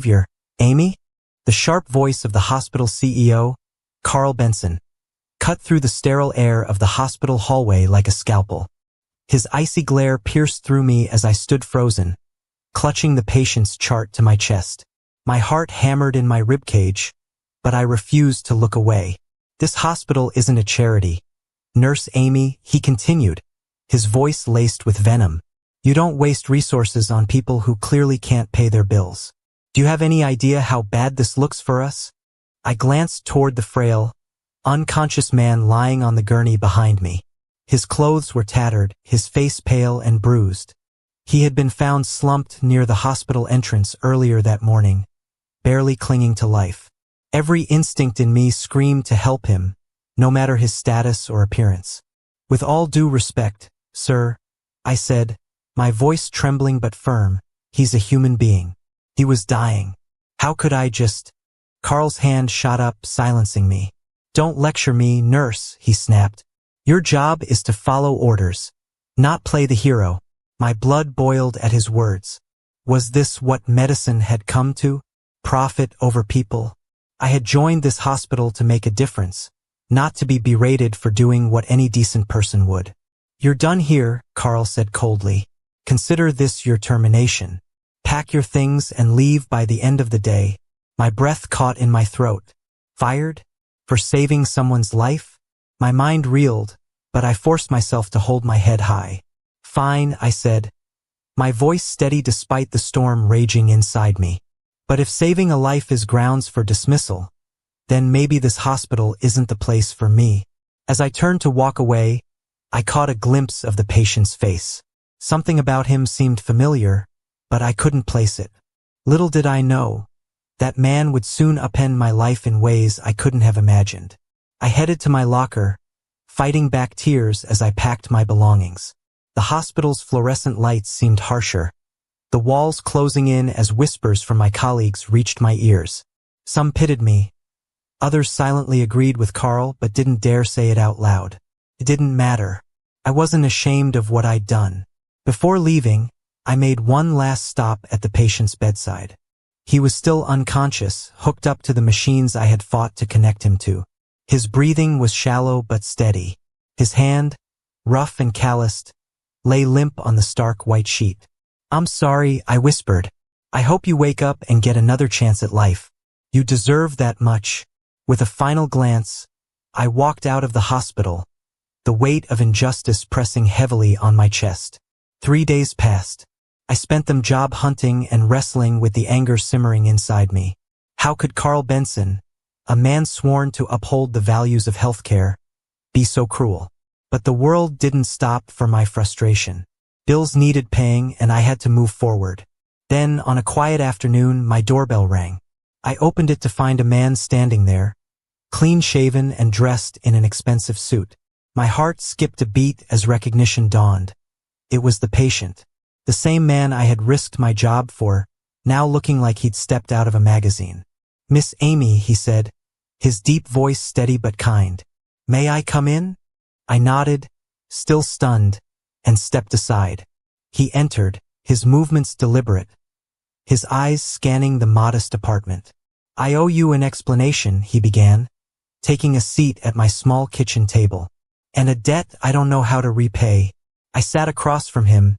Savior, Amy? The sharp voice of the hospital CEO, Carl Benson, cut through the sterile air of the hospital hallway like a scalpel. His icy glare pierced through me as I stood frozen, clutching the patient's chart to my chest. My heart hammered in my ribcage, but I refused to look away. This hospital isn't a charity. Nurse Amy, he continued, his voice laced with venom. You don't waste resources on people who clearly can't pay their bills. Do you have any idea how bad this looks for us? I glanced toward the frail, unconscious man lying on the gurney behind me. His clothes were tattered, his face pale and bruised. He had been found slumped near the hospital entrance earlier that morning, barely clinging to life. Every instinct in me screamed to help him, no matter his status or appearance. With all due respect, sir, I said, my voice trembling but firm, he's a human being. He was dying. How could I just... Carl's hand shot up, silencing me. Don't lecture me, nurse, he snapped. Your job is to follow orders, not play the hero. My blood boiled at his words. Was this what medicine had come to? Profit over people? I had joined this hospital to make a difference, not to be berated for doing what any decent person would. You're done here, Carl said coldly. Consider this your termination. Pack your things and leave by the end of the day. My breath caught in my throat. Fired? For saving someone's life? My mind reeled, but I forced myself to hold my head high. Fine, I said, my voice steady despite the storm raging inside me. But if saving a life is grounds for dismissal, then maybe this hospital isn't the place for me. As I turned to walk away, I caught a glimpse of the patient's face. Something about him seemed familiar, but I couldn't place it. Little did I know, that man would soon upend my life in ways I couldn't have imagined. I headed to my locker, fighting back tears as I packed my belongings. The hospital's fluorescent lights seemed harsher, the walls closing in as whispers from my colleagues reached my ears. Some pitied me. Others silently agreed with Carl but didn't dare say it out loud. It didn't matter. I wasn't ashamed of what I'd done. Before leaving, I made one last stop at the patient's bedside. He was still unconscious, hooked up to the machines I had fought to connect him to. His breathing was shallow but steady. His hand, rough and calloused, lay limp on the stark white sheet. I'm sorry, I whispered. I hope you wake up and get another chance at life. You deserve that much. With a final glance, I walked out of the hospital, the weight of injustice pressing heavily on my chest. 3 days passed. I spent them job hunting and wrestling with the anger simmering inside me. How could Carl Benson, a man sworn to uphold the values of healthcare, be so cruel? But the world didn't stop for my frustration. Bills needed paying and I had to move forward. Then, on a quiet afternoon, my doorbell rang. I opened it to find a man standing there, clean-shaven and dressed in an expensive suit. My heart skipped a beat as recognition dawned. It was the patient. The same man I had risked my job for, now looking like he'd stepped out of a magazine. Miss Amy, he said, his deep voice steady but kind. May I come in? I nodded, still stunned, and stepped aside. He entered, his movements deliberate, his eyes scanning the modest apartment. I owe you an explanation, he began, taking a seat at my small kitchen table. And a debt I don't know how to repay. I sat across from him,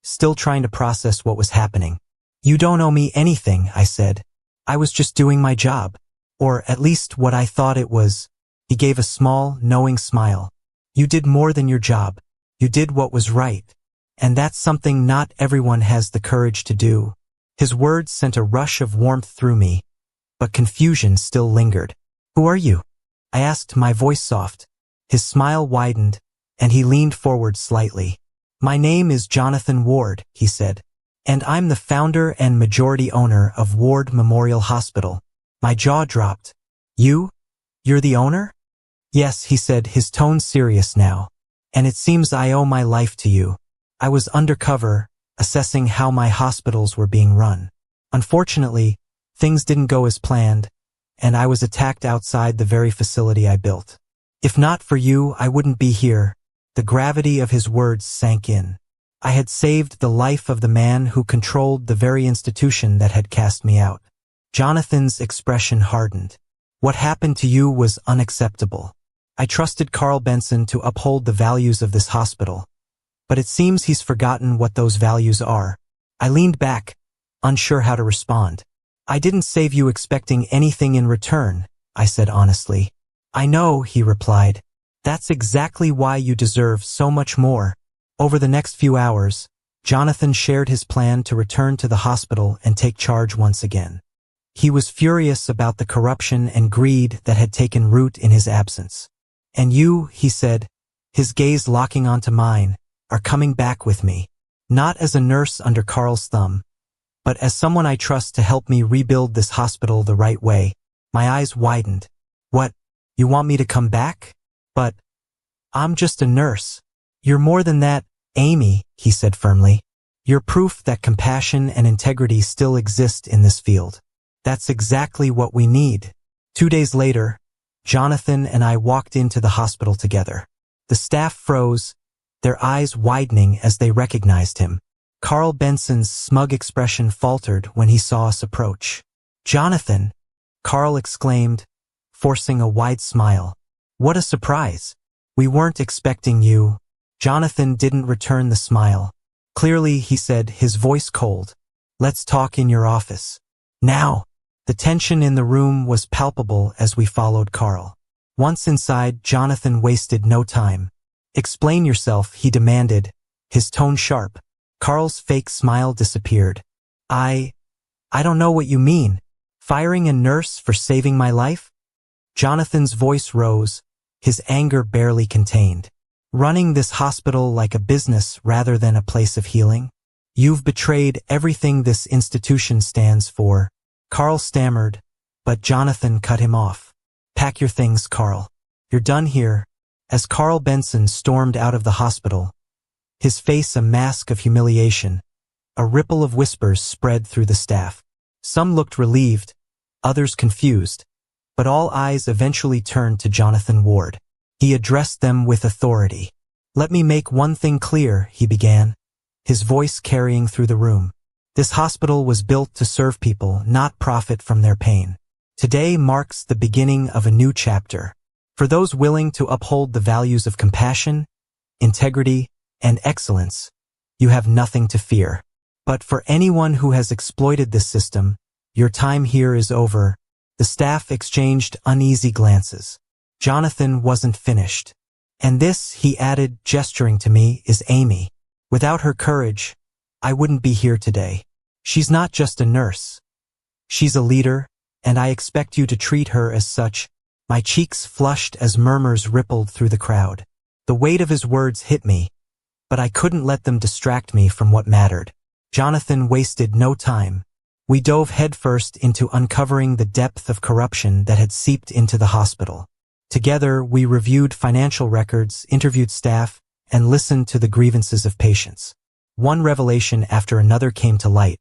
still trying to process what was happening. You don't owe me anything, I said. I was just doing my job. Or at least what I thought it was. He gave a small, knowing smile. You did more than your job. You did what was right. And that's something not everyone has the courage to do. His words sent a rush of warmth through me, but confusion still lingered. Who are you? I asked, my voice soft. His smile widened, and he leaned forward slightly. My name is Jonathan Ward, he said, and I'm the founder and majority owner of Ward Memorial Hospital. My jaw dropped. You? You're the owner? Yes, he said, his tone serious now. And it seems I owe my life to you. I was undercover, assessing how my hospitals were being run. Unfortunately, things didn't go as planned, and I was attacked outside the very facility I built. If not for you, I wouldn't be here. The gravity of his words sank in. I had saved the life of the man who controlled the very institution that had cast me out. Jonathan's expression hardened. What happened to you was unacceptable. I trusted Carl Benson to uphold the values of this hospital, but it seems he's forgotten what those values are. I leaned back, unsure how to respond. I didn't save you expecting anything in return, I said honestly. I know, he replied. That's exactly why you deserve so much more. Over the next few hours, Jonathan shared his plan to return to the hospital and take charge once again. He was furious about the corruption and greed that had taken root in his absence. And you, he said, his gaze locking onto mine, are coming back with me. Not as a nurse under Carl's thumb, but as someone I trust to help me rebuild this hospital the right way. My eyes widened. What? You want me to come back? But I'm just a nurse. You're more than that, Amy, he said firmly. You're proof that compassion and integrity still exist in this field. That's exactly what we need. 2 days later, Jonathan and I walked into the hospital together. The staff froze, their eyes widening as they recognized him. Carl Benson's smug expression faltered when he saw us approach. Jonathan, Carl exclaimed, forcing a wide smile. What a surprise. We weren't expecting you. Jonathan didn't return the smile. Clearly, he said, his voice cold. Let's talk in your office. Now. The tension in the room was palpable as we followed Carl. Once inside, Jonathan wasted no time. Explain yourself, he demanded, his tone sharp. Carl's fake smile disappeared. I don't know what you mean. Firing a nurse for saving my life? Jonathan's voice rose, his anger barely contained. Running this hospital like a business rather than a place of healing? You've betrayed everything this institution stands for. Carl stammered, but Jonathan cut him off. Pack your things, Carl. You're done here. As Carl Benson stormed out of the hospital, his face a mask of humiliation, a ripple of whispers spread through the staff. Some looked relieved, others confused, but all eyes eventually turned to Jonathan Ward. He addressed them with authority. Let me make one thing clear, he began, his voice carrying through the room. This hospital was built to serve people, not profit from their pain. Today marks the beginning of a new chapter. For those willing to uphold the values of compassion, integrity, and excellence, you have nothing to fear. But for anyone who has exploited this system, your time here is over. The staff exchanged uneasy glances. Jonathan wasn't finished. And this, he added, gesturing to me, is Amy. Without her courage, I wouldn't be here today. She's not just a nurse. She's a leader, and I expect you to treat her as such. My cheeks flushed as murmurs rippled through the crowd. The weight of his words hit me, but I couldn't let them distract me from what mattered. Jonathan wasted no time. We dove headfirst into uncovering the depth of corruption that had seeped into the hospital. Together, we reviewed financial records, interviewed staff, and listened to the grievances of patients. One revelation after another came to light.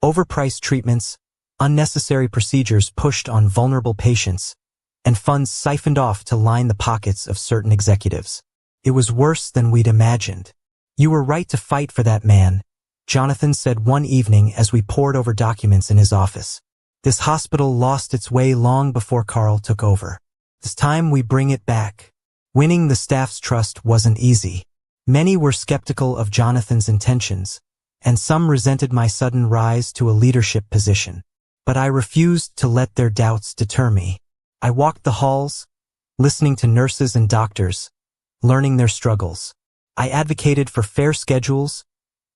Overpriced treatments, unnecessary procedures pushed on vulnerable patients, and funds siphoned off to line the pockets of certain executives. It was worse than we'd imagined. You were right to fight for that man, Jonathan said one evening as we pored over documents in his office. This hospital lost its way long before Carl took over. It's time we bring it back. Winning the staff's trust wasn't easy. Many were skeptical of Jonathan's intentions, and some resented my sudden rise to a leadership position. But I refused to let their doubts deter me. I walked the halls, listening to nurses and doctors, learning their struggles. I advocated for fair schedules,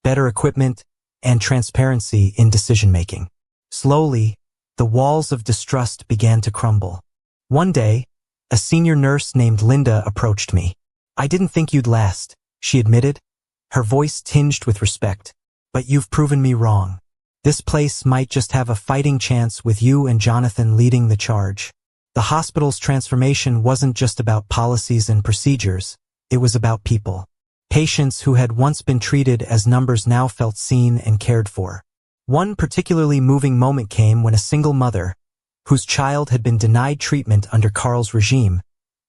better equipment, and transparency in decision-making. Slowly, the walls of distrust began to crumble. One day, a senior nurse named Linda approached me. I didn't think you'd last, she admitted, her voice tinged with respect. But you've proven me wrong. This place might just have a fighting chance with you and Jonathan leading the charge. The hospital's transformation wasn't just about policies and procedures, it was about people. Patients who had once been treated as numbers now felt seen and cared for. One particularly moving moment came when a single mother, whose child had been denied treatment under Carl's regime,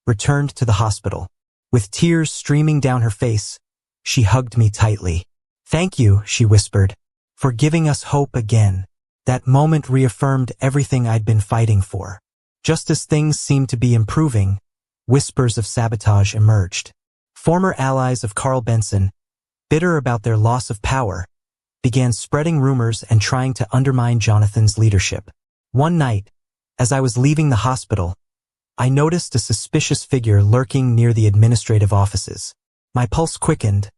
returned to the hospital. With tears streaming down her face, she hugged me tightly. Thank you, she whispered, for giving us hope again. That moment reaffirmed everything I'd been fighting for. Just as things seemed to be improving, whispers of sabotage emerged. Former allies of Carl Benson, bitter about their loss of power, began spreading rumors and trying to undermine Jonathan's leadership. One night, as I was leaving the hospital, I noticed a suspicious figure lurking near the administrative offices. My pulse quickened,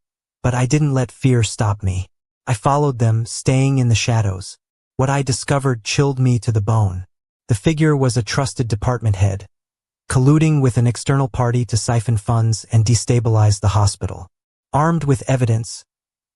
but I didn't let fear stop me. I followed them, staying in the shadows. What I discovered chilled me to the bone. The figure was a trusted department head, colluding with an external party to siphon funds and destabilize the hospital. Armed with evidence,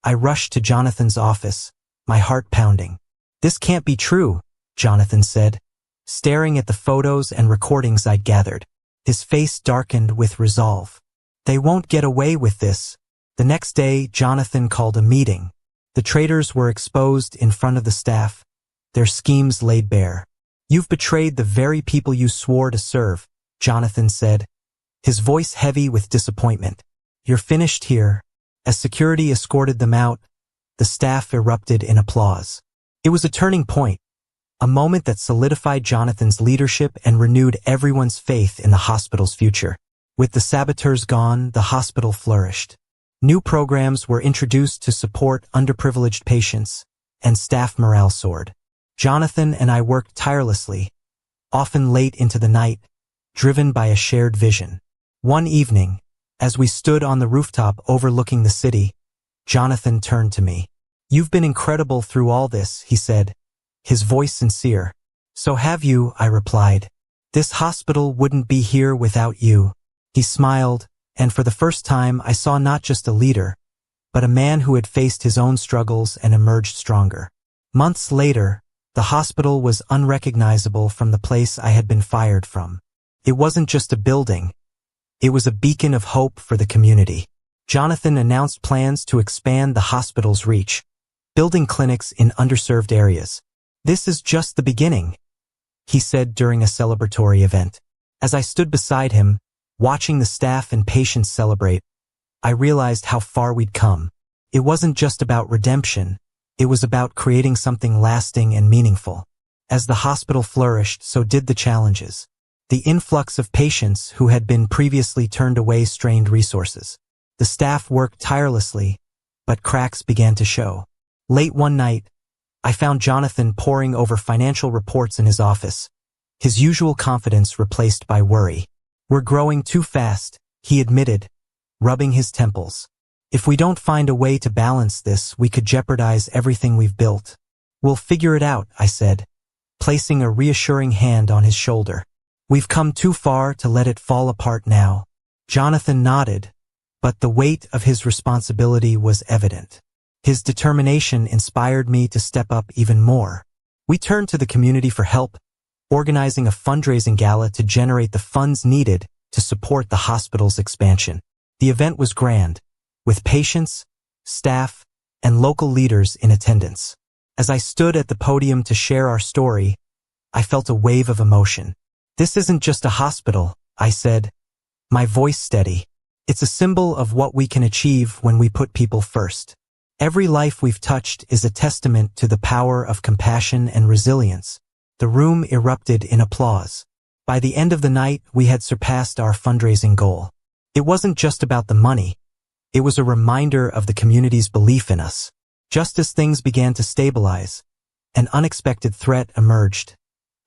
I rushed to Jonathan's office, my heart pounding. "This can't be true," Jonathan said, staring at the photos and recordings I'd gathered. His face darkened with resolve. "They won't get away with this." The next day, Jonathan called a meeting. The traitors were exposed in front of the staff, their schemes laid bare. "You've betrayed the very people you swore to serve," Jonathan said, his voice heavy with disappointment. "You're finished here." As security escorted them out, the staff erupted in applause. It was a turning point, a moment that solidified Jonathan's leadership and renewed everyone's faith in the hospital's future. With the saboteurs gone, the hospital flourished. New programs were introduced to support underprivileged patients, and staff morale soared. Jonathan and I worked tirelessly, often late into the night, driven by a shared vision. One evening, as we stood on the rooftop overlooking the city, Jonathan turned to me. "You've been incredible through all this," he said, his voice sincere. "So have you," I replied. "This hospital wouldn't be here without you." He smiled, and for the first time I saw not just a leader, but a man who had faced his own struggles and emerged stronger. Months later, the hospital was unrecognizable from the place I had been fired from. It wasn't just a building. It was a beacon of hope for the community. Jonathan announced plans to expand the hospital's reach, building clinics in underserved areas. "This is just the beginning," he said during a celebratory event. As I stood beside him, watching the staff and patients celebrate, I realized how far we'd come. It wasn't just about redemption. It was about creating something lasting and meaningful. As the hospital flourished, so did the challenges. The influx of patients who had been previously turned away strained resources. The staff worked tirelessly, but cracks began to show. Late one night, I found Jonathan poring over financial reports in his office, his usual confidence replaced by worry. "We're growing too fast," he admitted, rubbing his temples. "If we don't find a way to balance this, we could jeopardize everything we've built." "We'll figure it out," I said, placing a reassuring hand on his shoulder. "We've come too far to let it fall apart now." Jonathan nodded, but the weight of his responsibility was evident. His determination inspired me to step up even more. We turned to the community for help, organizing a fundraising gala to generate the funds needed to support the hospital's expansion. The event was grand, with patients, staff, and local leaders in attendance. As I stood at the podium to share our story, I felt a wave of emotion. "This isn't just a hospital," I said, my voice steady. "It's a symbol of what we can achieve when we put people first. Every life we've touched is a testament to the power of compassion and resilience." The room erupted in applause. By the end of the night, we had surpassed our fundraising goal. It wasn't just about the money. It was a reminder of the community's belief in us. Just as things began to stabilize, an unexpected threat emerged.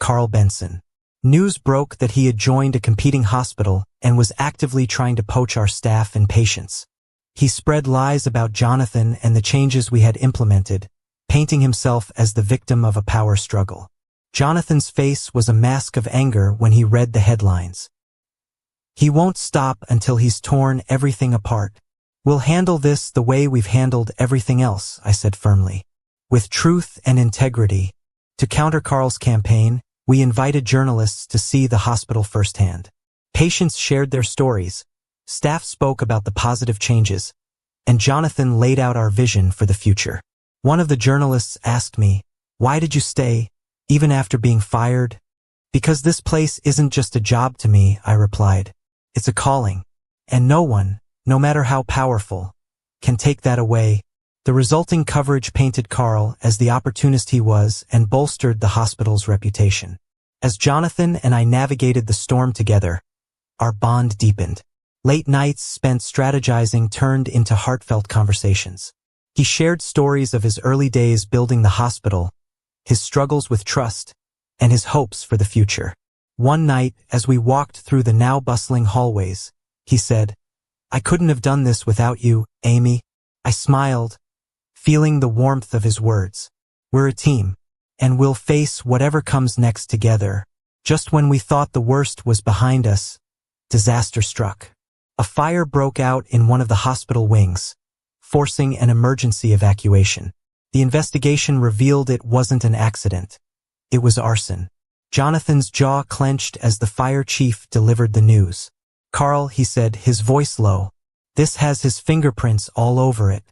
Carl Benson. News broke that he had joined a competing hospital and was actively trying to poach our staff and patients. He spread lies about Jonathan and the changes we had implemented, painting himself as the victim of a power struggle. Jonathan's face was a mask of anger when he read the headlines. "He won't stop until he's torn everything apart. We'll handle this the way we've handled everything else," I said firmly. With truth and integrity. To counter Carl's campaign, we invited journalists to see the hospital firsthand. Patients shared their stories, staff spoke about the positive changes, and Jonathan laid out our vision for the future. One of the journalists asked me, "Why did you stay, even after being fired?" "Because this place isn't just a job to me," I replied. "It's a calling. And no one, no matter how powerful, can take that away." The resulting coverage painted Carl as the opportunist he was and bolstered the hospital's reputation. As Jonathan and I navigated the storm together, our bond deepened. Late nights spent strategizing turned into heartfelt conversations. He shared stories of his early days building the hospital, his struggles with trust, and his hopes for the future. One night, as we walked through the now bustling hallways, he said, "I couldn't have done this without you, Amy." I smiled, feeling the warmth of his words. "We're a team, and we'll face whatever comes next together." Just when we thought the worst was behind us, disaster struck. A fire broke out in one of the hospital wings, forcing an emergency evacuation. The investigation revealed it wasn't an accident. It was arson. Jonathan's jaw clenched as the fire chief delivered the news. "Carl," he said, his voice low, "this has his fingerprints all over it."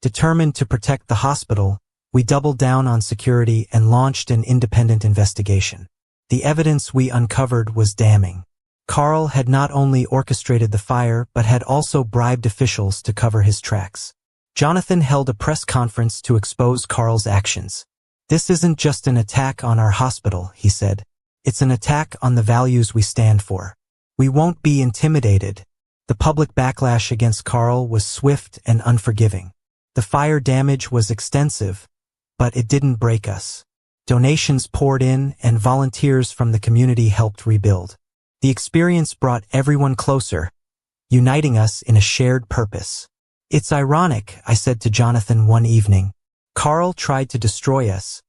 Determined to protect the hospital, we doubled down on security and launched an independent investigation. The evidence we uncovered was damning. Carl had not only orchestrated the fire but had also bribed officials to cover his tracks. Jonathan held a press conference to expose Carl's actions. "This isn't just an attack on our hospital," he said. "It's an attack on the values we stand for. We won't be intimidated." The public backlash against Carl was swift and unforgiving. The fire damage was extensive, but it didn't break us. Donations poured in and volunteers from the community helped rebuild. The experience brought everyone closer, uniting us in a shared purpose. "It's ironic," I said to Jonathan one evening. "Carl tried to destroy us,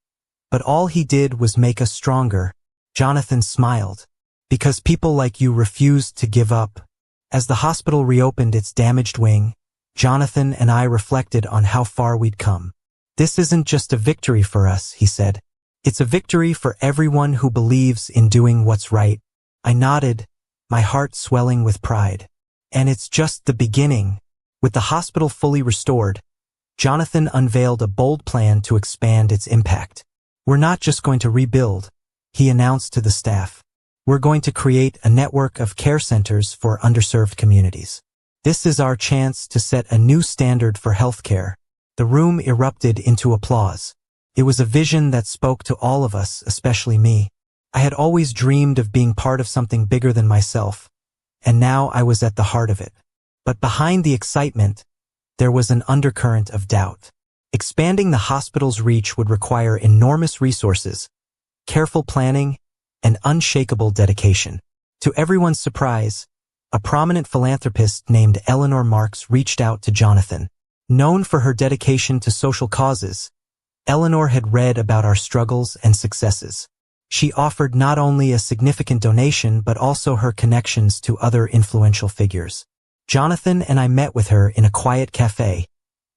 but all he did was make us stronger." Jonathan smiled. "Because people like you refused to give up." As the hospital reopened its damaged wing, Jonathan and I reflected on how far we'd come. "This isn't just a victory for us," he said. "It's a victory for everyone who believes in doing what's right." I nodded, my heart swelling with pride. "And it's just the beginning." With the hospital fully restored, Jonathan unveiled a bold plan to expand its impact. "We're not just going to rebuild," he announced to the staff. "We're going to create a network of care centers for underserved communities. This is our chance to set a new standard for healthcare." The room erupted into applause. It was a vision that spoke to all of us, especially me. I had always dreamed of being part of something bigger than myself, and now I was at the heart of it. But behind the excitement, there was an undercurrent of doubt. Expanding the hospital's reach would require enormous resources, careful planning, and unshakable dedication. To everyone's surprise, a prominent philanthropist named Eleanor Marks reached out to Jonathan. Known for her dedication to social causes, Eleanor had read about our struggles and successes. She offered not only a significant donation but also her connections to other influential figures. Jonathan and I met with her in a quiet cafe,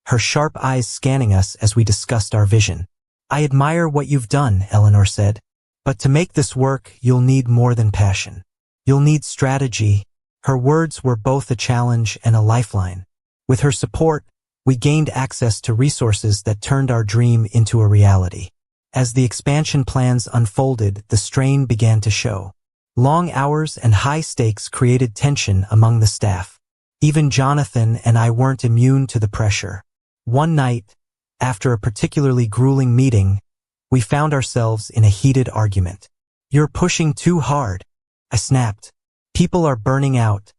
her sharp eyes scanning us as we discussed our vision. "I admire what you've done," Eleanor said. "But to make this work, you'll need more than passion. You'll need strategy." Her words were both a challenge and a lifeline. With her support, we gained access to resources that turned our dream into a reality. As the expansion plans unfolded, the strain began to show. Long hours and high stakes created tension among the staff. Even Jonathan and I weren't immune to the pressure. One night, after a particularly grueling meeting, we found ourselves in a heated argument. "You're pushing too hard," I snapped. "People are burning out,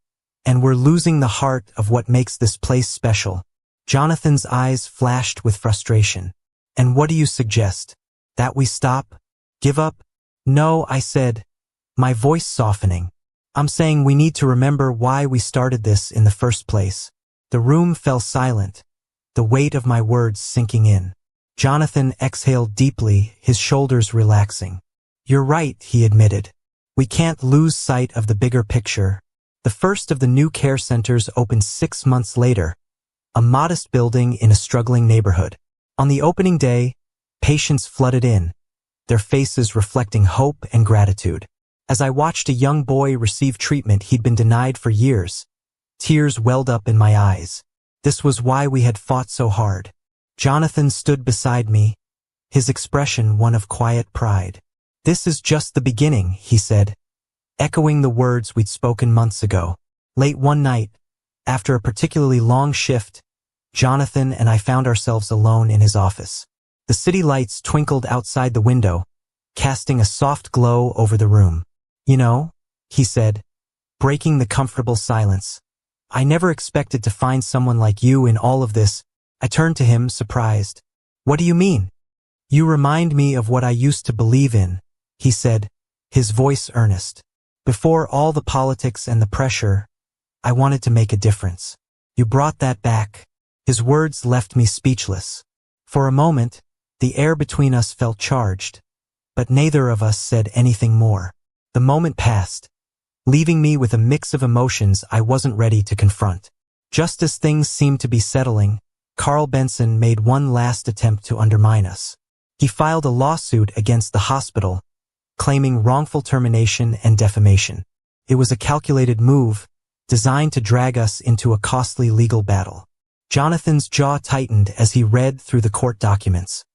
and we're losing the heart of what makes this place special." Jonathan's eyes flashed with frustration. "And what do you suggest? That we stop? Give up?" "No," I said, my voice softening. "I'm saying we need to remember why we started this in the first place." The room fell silent, the weight of my words sinking in. Jonathan exhaled deeply, his shoulders relaxing. "You're right," he admitted. "We can't lose sight of the bigger picture." The first of the new care centers opened 6 months later, a modest building in a struggling neighborhood. On the opening day, patients flooded in, their faces reflecting hope and gratitude. As I watched a young boy receive treatment he'd been denied for years, tears welled up in my eyes. This was why we had fought so hard. Jonathan stood beside me, his expression one of quiet pride. "This is just the beginning," he said, echoing the words we'd spoken months ago. Late one night, after a particularly long shift, Jonathan and I found ourselves alone in his office. The city lights twinkled outside the window, casting a soft glow over the room. "You know," he said, breaking the comfortable silence, "I never expected to find someone like you in all of this." I turned to him, surprised. "What do you mean?" "You remind me of what I used to believe in," he said, his voice earnest. "Before all the politics and the pressure, I wanted to make a difference. You brought that back." His words left me speechless. For a moment, the air between us felt charged, but neither of us said anything more. The moment passed, leaving me with a mix of emotions I wasn't ready to confront. Just as things seemed to be settling, Carl Benson made one last attempt to undermine us. He filed a lawsuit against the hospital, claiming wrongful termination and defamation. It was a calculated move, designed to drag us into a costly legal battle. Jonathan's jaw tightened as he read through the court documents.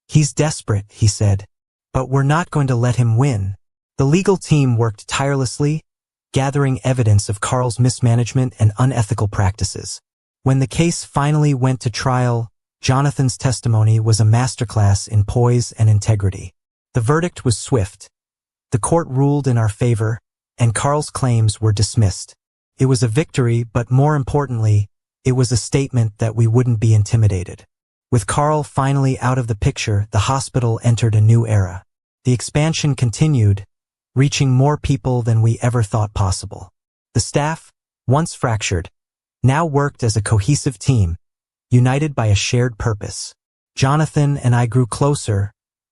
"He's desperate," he said, "but we're not going to let him win." The legal team worked tirelessly, gathering evidence of Carl's mismanagement and unethical practices. When the case finally went to trial, Jonathan's testimony was a masterclass in poise and integrity. The verdict was swift. The court ruled in our favor, and Carl's claims were dismissed. It was a victory, but more importantly, it was a statement that we wouldn't be intimidated. With Carl finally out of the picture, the hospital entered a new era. The expansion continued, reaching more people than we ever thought possible. The staff, once fractured, now worked as a cohesive team, united by a shared purpose. Jonathan and I grew closer,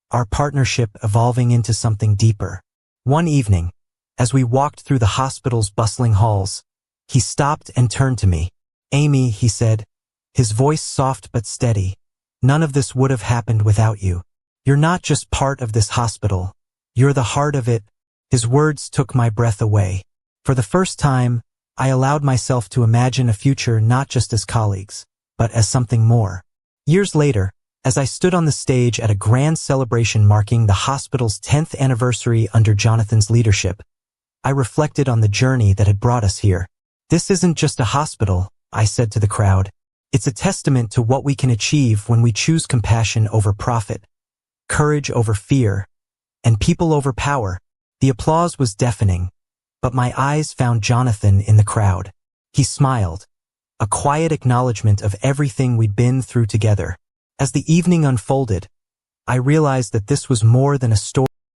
our partnership evolving into something deeper. One evening, as we walked through the hospital's bustling halls, he stopped and turned to me. "Amy," he said, his voice soft but steady, "none of this would have happened without you. You're not just part of this hospital, you're the heart of it." His words took my breath away. For the first time, I allowed myself to imagine a future not just as colleagues, but as something more. Years later, as I stood on the stage at a grand celebration marking the hospital's 10th anniversary under Jonathan's leadership, I reflected on the journey that had brought us here. "This isn't just a hospital," I said to the crowd. "It's a testament to what we can achieve when we choose compassion over profit, courage over fear, and people over power." The applause was deafening, but my eyes found Jonathan in the crowd. He smiled, a quiet acknowledgement of everything we'd been through together. As the evening unfolded, I realized that this was more than a story.